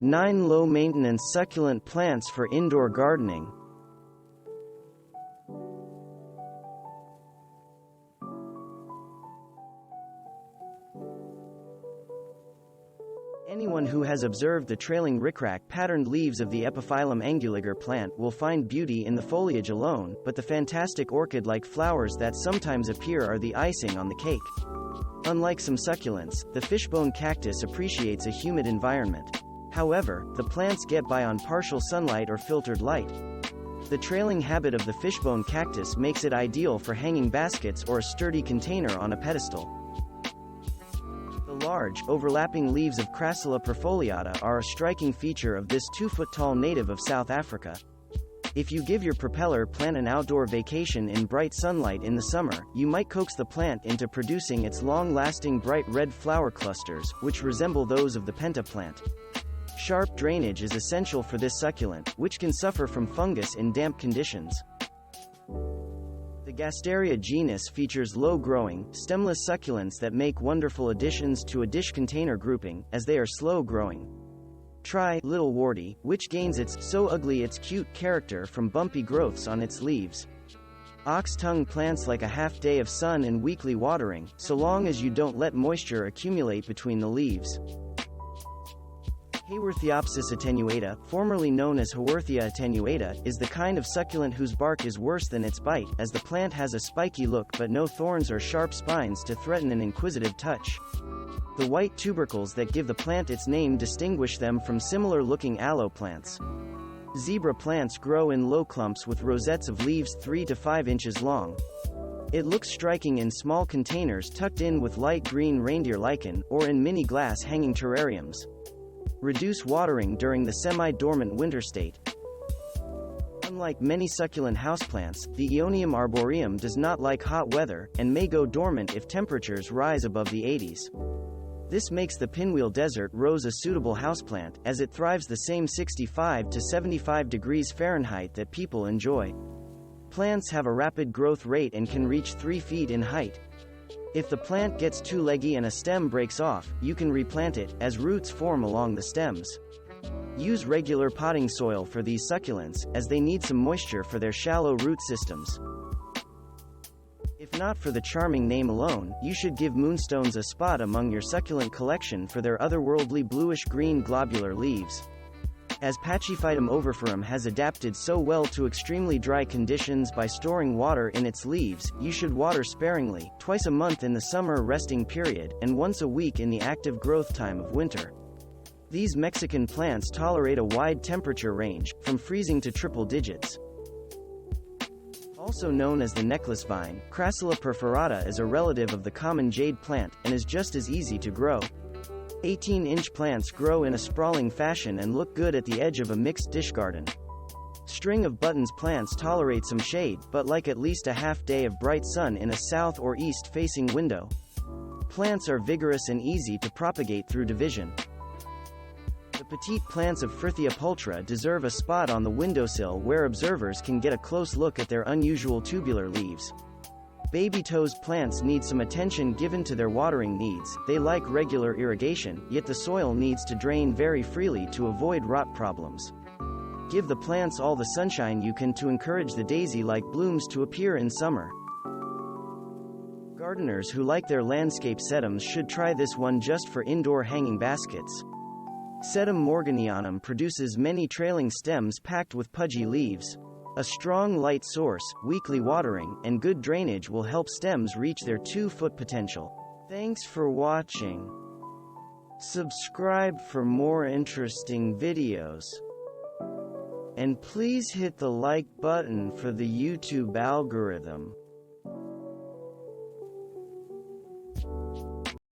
9 low-maintenance succulent plants for indoor gardening. Anyone who has observed the trailing rickrack-patterned leaves of the Epiphyllum anguliger plant will find beauty in the foliage alone, but the fantastic orchid-like flowers that sometimes appear are the icing on the cake. Unlike some succulents, the fishbone cactus appreciates a humid environment. However, the plants get by on partial sunlight or filtered light. The trailing habit of the fishbone cactus makes it ideal for hanging baskets or a sturdy container on a pedestal. The large, overlapping leaves of Crassula perfoliata are a striking feature of this 2-foot-tall native of South Africa. If you give your propeller plant an outdoor vacation in bright sunlight in the summer, you might coax the plant into producing its long-lasting bright red flower clusters, which resemble those of the penta plant. Sharp drainage is essential for this succulent, which can suffer from fungus in damp conditions. The Gasteria genus features low-growing, stemless succulents that make wonderful additions to a dish container grouping, as they are slow-growing. Try Little Warty, which gains its "so ugly it's cute" character from bumpy growths on its leaves. Ox-tongue plants like a half-day of sun and weekly watering, so long as you don't let moisture accumulate between the leaves. Haworthiopsis attenuata, formerly known as Haworthia attenuata, is the kind of succulent whose bark is worse than its bite, as the plant has a spiky look but no thorns or sharp spines to threaten an inquisitive touch. The white tubercles that give the plant its name distinguish them from similar-looking aloe plants. Zebra plants grow in low clumps with rosettes of leaves 3 to 5 inches long. It looks striking in small containers tucked in with light green reindeer lichen, or in mini glass hanging terrariums. Reduce watering during the semi-dormant winter state. Unlike many succulent houseplants, the Aeonium arboreum does not like hot weather, and may go dormant if temperatures rise above the 80s. This makes the Pinwheel desert rose a suitable houseplant, as it thrives the same 65 to 75 degrees Fahrenheit that people enjoy. Plants have a rapid growth rate and can reach 3 feet in height. If the plant gets too leggy and a stem breaks off, you can replant it, as roots form along the stems. Use regular potting soil for these succulents, as they need some moisture for their shallow root systems. If not for the charming name alone, you should give Moonstones a spot among your succulent collection for their otherworldly bluish-green globular leaves. As Pachyphytum overferum has adapted so well to extremely dry conditions by storing water in its leaves, you should water sparingly, twice a month in the summer resting period, and once a week in the active growth time of winter. These Mexican plants tolerate a wide temperature range, from freezing to triple digits. Also known as the necklace vine, Crassula perforata is a relative of the common jade plant, and is just as easy to grow. 18-inch plants grow in a sprawling fashion and look good at the edge of a mixed dish garden. String of buttons plants tolerate some shade, but like at least a half day of bright sun in a south or east-facing window. Plants are vigorous and easy to propagate through division. The petite plants of Frithia pulchra deserve a spot on the windowsill where observers can get a close look at their unusual tubular leaves. Baby toes plants need some attention given to their watering needs. They like regular irrigation, yet the soil needs to drain very freely to avoid rot problems. Give the plants all the sunshine you can to encourage the daisy-like blooms to appear in summer. Gardeners who like their landscape sedums should try this one just for indoor hanging baskets. Sedum morganianum produces many trailing stems packed with pudgy leaves. A strong light source, weekly watering, and good drainage will help stems reach their 2-foot potential. Thanks for watching. Subscribe for more interesting videos. And please hit the like button for the YouTube algorithm.